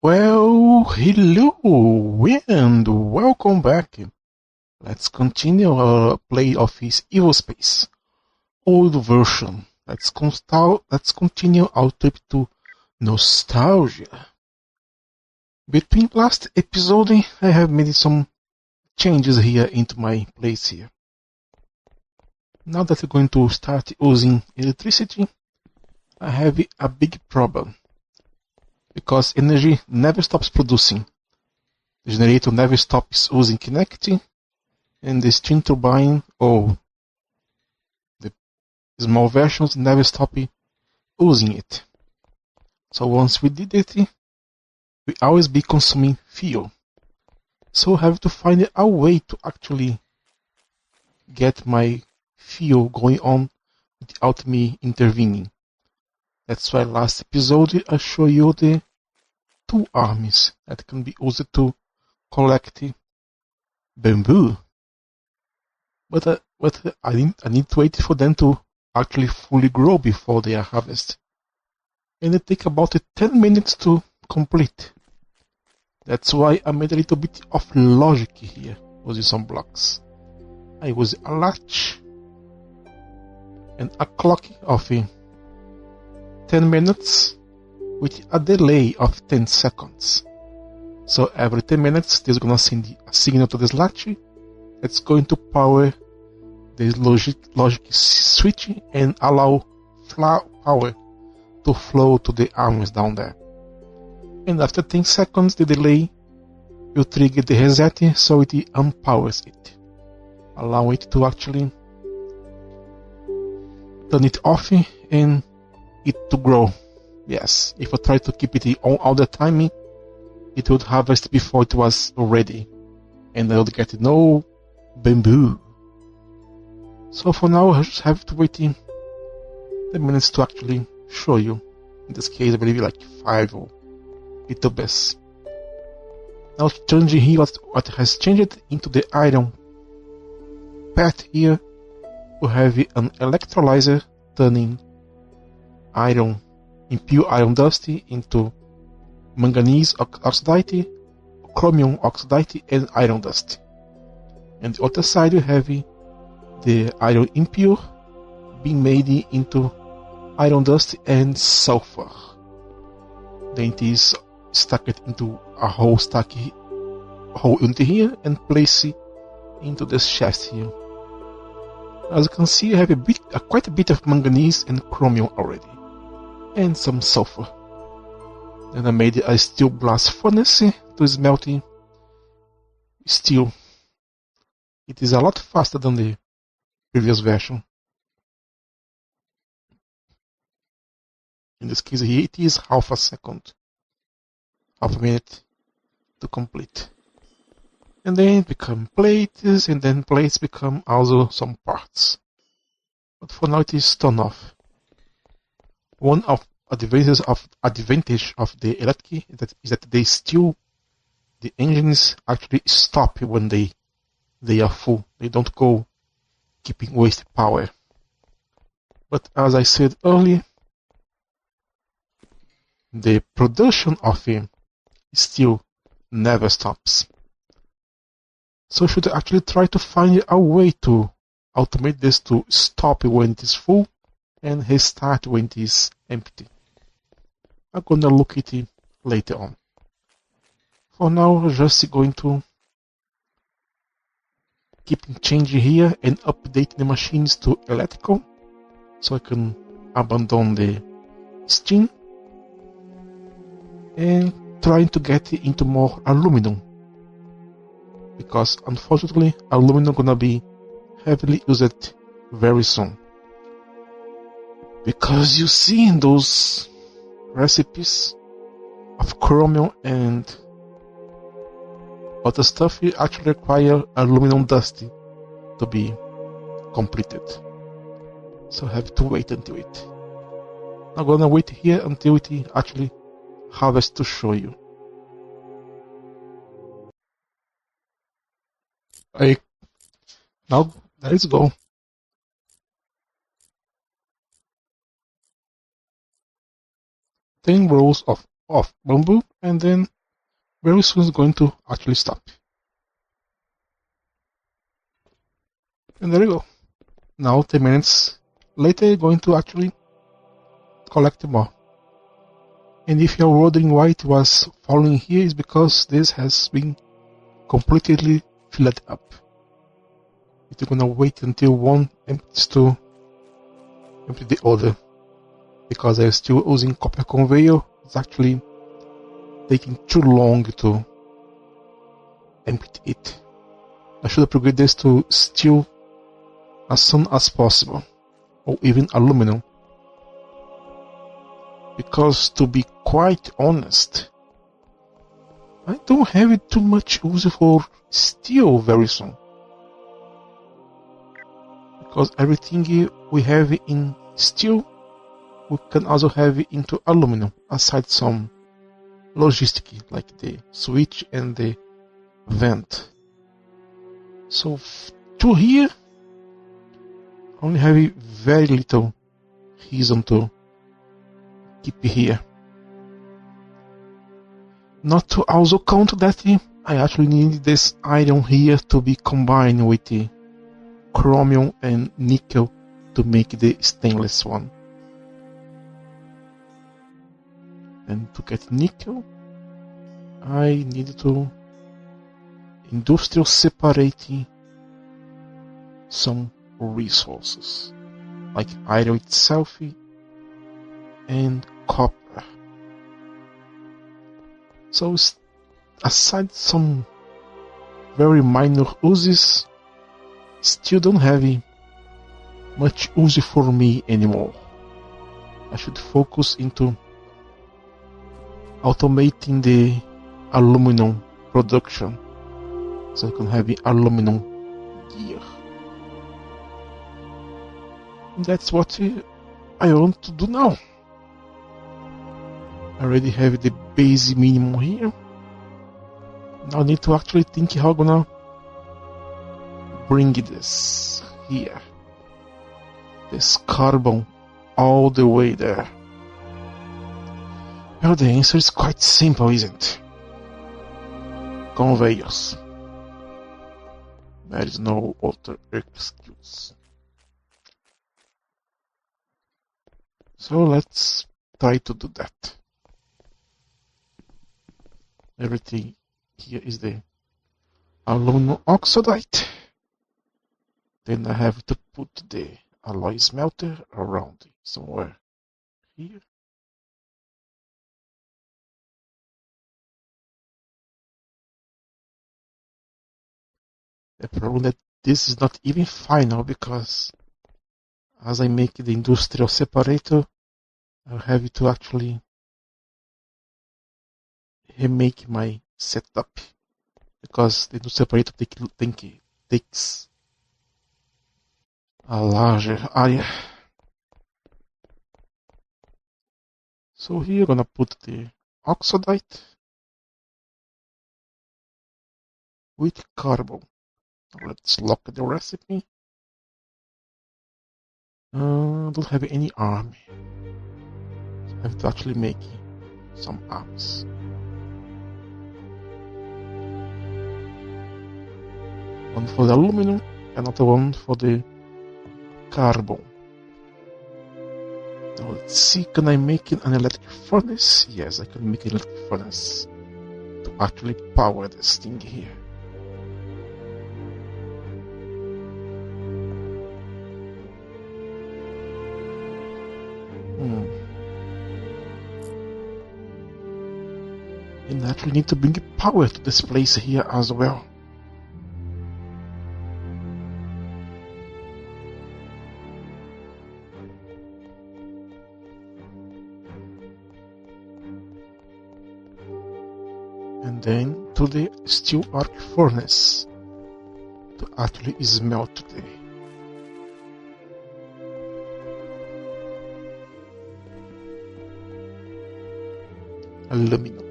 Well, hello and welcome back. Let's continue our play of his Evospace, old version. Let's continue our trip to nostalgia. Between last episode, I have made some changes here into my place here. Now that we're going to start using electricity, I have a big problem. Because energy never stops producing. The generator never stops using kinetic, and the steam turbine or the small versions never stop using it. So once we did it, we always be consuming fuel. So I have to find a way to actually get my fuel going on without me intervening. That's why last episode I show you the two armies that can be used to collect bamboo. But I need to wait for them to actually fully grow before they are harvested. And it takes about 10 minutes to complete. That's why I made a little bit of logic here using some blocks. I use a latch and a clock of 10 minutes with a delay of 10 seconds. So every 10 minutes there's gonna send a signal to this latch. It's going to power the logic switch and allow power to flow to the arms down there. And after 10 seconds the delay will trigger the reset so it unpowers it. Allow it to actually turn it off and it to grow. Yes, if I try to keep it on all the time, it would harvest before it was ready. And I would get no bamboo. So for now I just have to wait 10 minutes to actually show you. In this case I believe like 5 or little best. Now changing here what has changed into the iron path here. We have an electrolyzer turning iron, impure iron dust into manganese oxide, chromium oxide and iron dust. And the other side we have the iron impure being made into iron dust and sulfur. Then it is stacked into a whole unit here and placed into this chest here. As you can see, I have quite a bit of manganese and chromium already, and some sulfur. Then I made a steel blast furnace to smelt steel. It is a lot faster than the previous version. In this case here, it is half a minute to complete. And then it become plates, and then plates become also some parts. But for now it is turned off. One of advantage of the electric is that the engines actually stop when they are full. They don't go keeping waste power. But as I said earlier, the production of steel never stops. So should I actually try to find a way to automate this to stop when it is full and restart when it is empty. I'm gonna look at it later on. For now, I'm just going to keep changing here and update the machines to electrical so I can abandon the steam and trying to get into more aluminum, because unfortunately aluminum gonna be heavily used very soon. Because you see in those recipes of chromium and other stuff, you actually require aluminum dust to be completed. So I have to wait until it. I'm gonna wait here until it actually harvests to show you. Now let's go. 10 rows of of bamboo, and then very soon it's going to actually stop. And there you go. Now 10 minutes later, you're going to actually collect more. And if you're wondering why it was falling here, is because this has been completely filled up. If you're gonna wait until one empties to empty the other, because I'm still using copper conveyor, it's actually taking too long to empty it. I should upgrade this to steel as soon as possible, or even aluminum, because to be quite honest, I don't have it too much use for steel very soon, because everything we have in steel we can also have it into aluminum, aside some logistic like the switch and the vent. So to here I only have very little reason to keep here. Not to also count that I actually need this iron here to be combined with the chromium and nickel to make the stainless one. And to get nickel, I need to industrial separate some resources like iron itself and copper. So aside some very minor uses, still don't have much use for me anymore. I should focus into automating the aluminum production so I can have the aluminum gear. And that's what I want to do now. I already have the base minimum here. Now I need to actually think how I'm gonna bring this here. This carbon all the way there. Well, the answer is quite simple, isn't it? Conveyors. There is no other excuse. So let's try to do that. Everything here is the aluminum oxide. Then I have to put the alloy smelter around somewhere here. The problem that this is not even final, because as I make the industrial separator, I have to actually remake my setup, because the industrial separator takes a larger area. So here I'm gonna put the oxide with carbon. Now let's lock the recipe. Don't have any arm. So I have to actually make some arms. One for the aluminum, another one for the carbon. Now let's see, can I make an electric furnace? Yes, I can make an electric furnace to actually power this thing here. And I actually need to bring power to this place here as well. And then to the steel arc furnace to actually smelt the aluminum.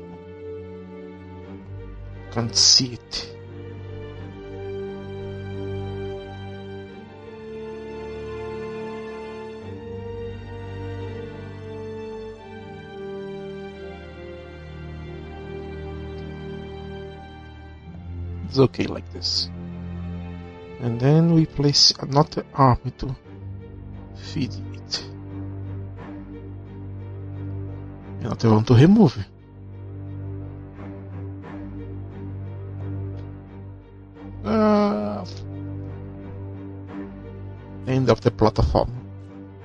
Can't see it. It's okay like this. And then we place another army to feed it. Another one to remove. End of the platform.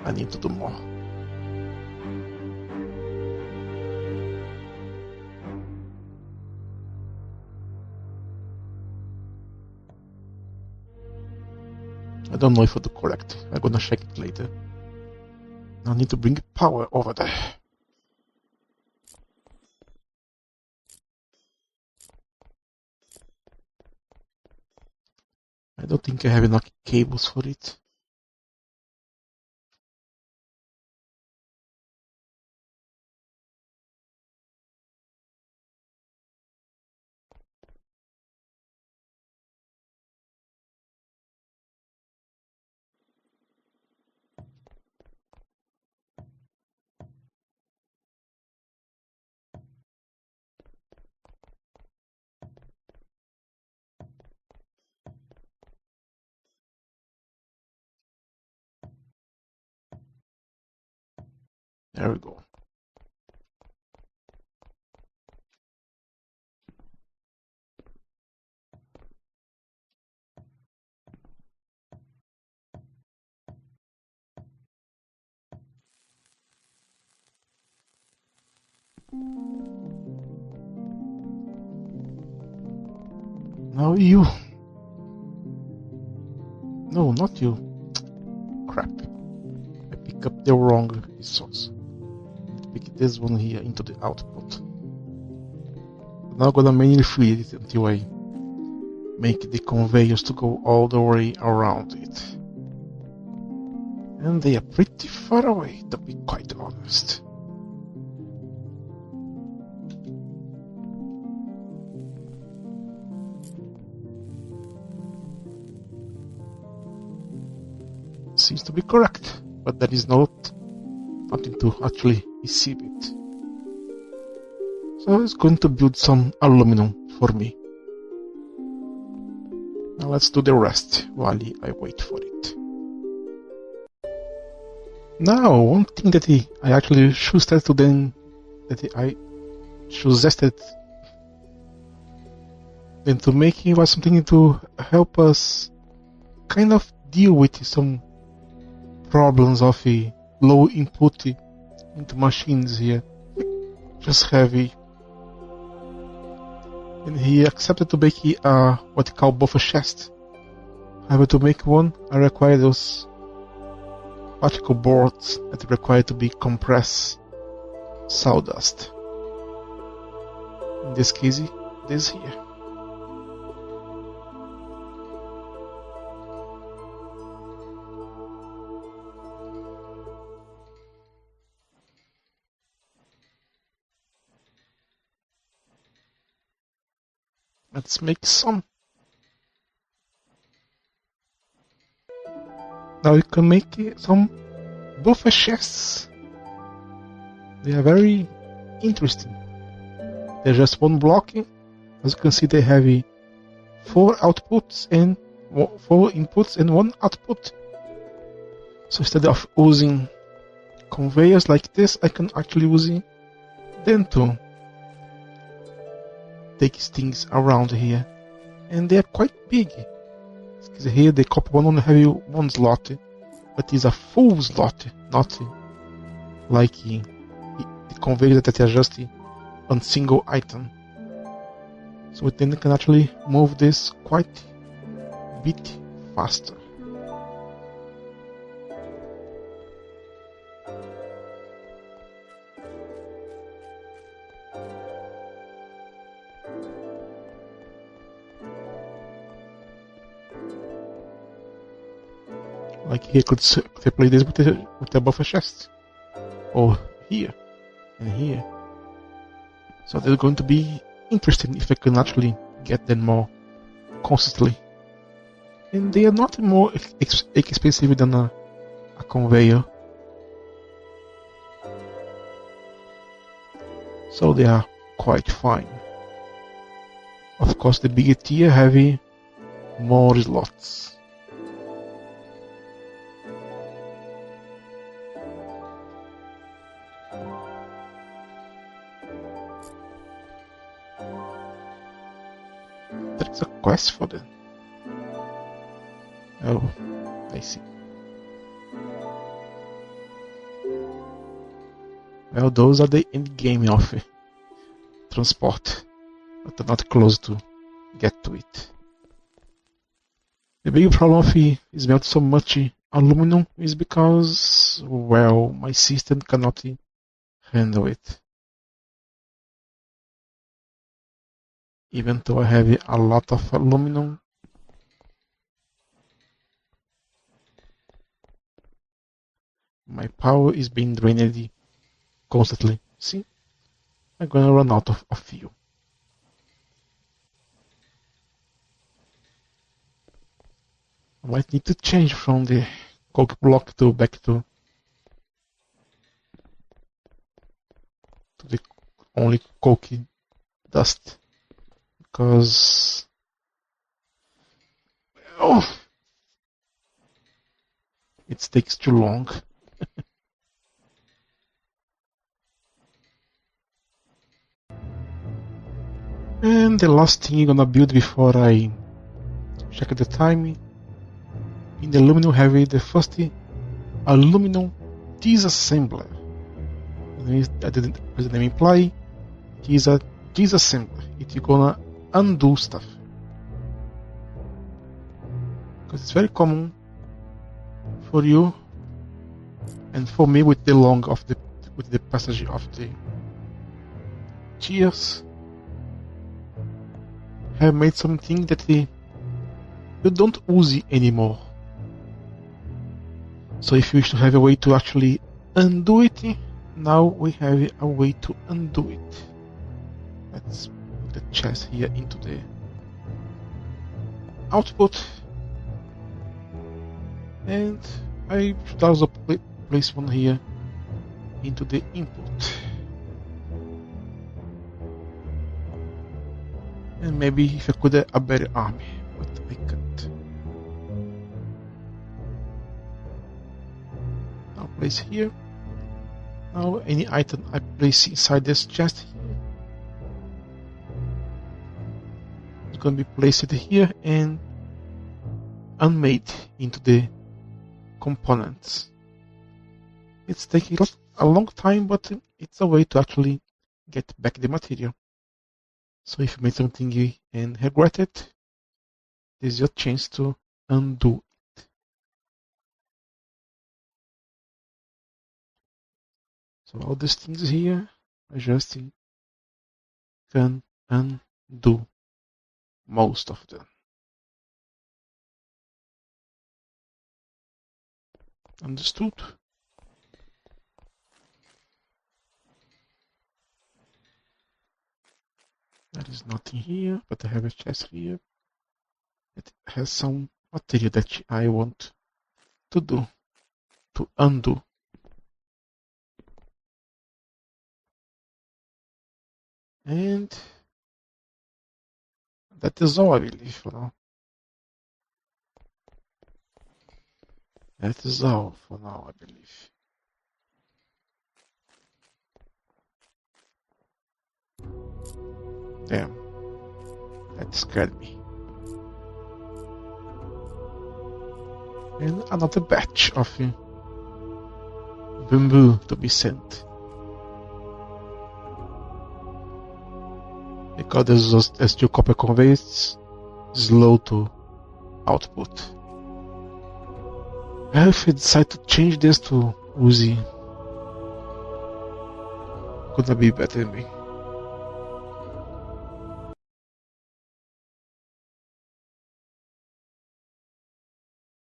I need to do more. I don't know if I do correct. I'm gonna check it later. I need to bring power over there. I don't think I have enough cables for it. There we go. Now you. No, not you. Crap. I pick up the wrong resource. Pick this one here into the output. Now I'm gonna manually feed it until I make the conveyors to go all the way around it. And they are pretty far away, to be quite honest. Seems to be correct, but there is nothing to actually receive it. So it's going to build some aluminum for me. Now let's do the rest while I wait for it. Now, one thing that I actually suggested to them, then to make it was something to help us kind of deal with some problems of a low input into machines here. Just heavy. And he accepted to make what he call buffer chest. However, to make one, I require those particle boards that require to be compressed sawdust. In this case, this here. Let's make some. Now you can make some buffer chests. They are very interesting. They're just one block. As you can see, they have 4 outputs and 4 inputs and 1 output. So instead of using conveyors like this, I can actually use them to take things around here, and they are quite big. Because here the copper one only have 1 slot, but it's a full slot, not like the conveyor that are just one single item. So then you can actually move this quite a bit faster. Like here, could I play this with the buffer chest, or here and here. So they're going to be interesting if I can actually get them more consistently. And they are not more expensive than a conveyor. So they are quite fine. Of course, the bigger tier have more slots. There's a quest for them. Oh, I see. Well, those are the end game of transport, but they're not close to get to it. The big problem of smelting so much aluminum is because, well, my system cannot handle it. Even though I have a lot of aluminum, my power is being drained constantly. See? I'm gonna run out of fuel. I might need to change from the coke block to back to the only coke dust, because it takes too long. And the last thing I'm gonna build before I check the time, in the aluminum heavy, the first aluminum disassembler. I didn't put the name imply. It is a disassembler. It's gonna undo stuff. Because it's very common for you and for me with the passage of the years, have made something that you don't use it anymore. So if you wish to have a way to actually undo it, now we have a way to undo it. Let's put the chest here into the output, and I should also place one here into the input. And maybe if I could have a better army, but I can't. Now place here. Now any item I place inside this chest here is going to be placed here and unmade into the components. It's taking a long time, but it's a way to actually get back the material. So if you made something and regret it, this is your chance to undo it. So all these things here, I just can undo most of them. Understood? There is nothing here, but I have a chest here that has some material that I want to undo. And that is all, I believe, for now. That is all for now, I believe. Damn, that scared me. And another batch of bamboo to be sent. Because there's two copper conveys, slow to output. If I decide to change this to Uzi, gonna be better than me.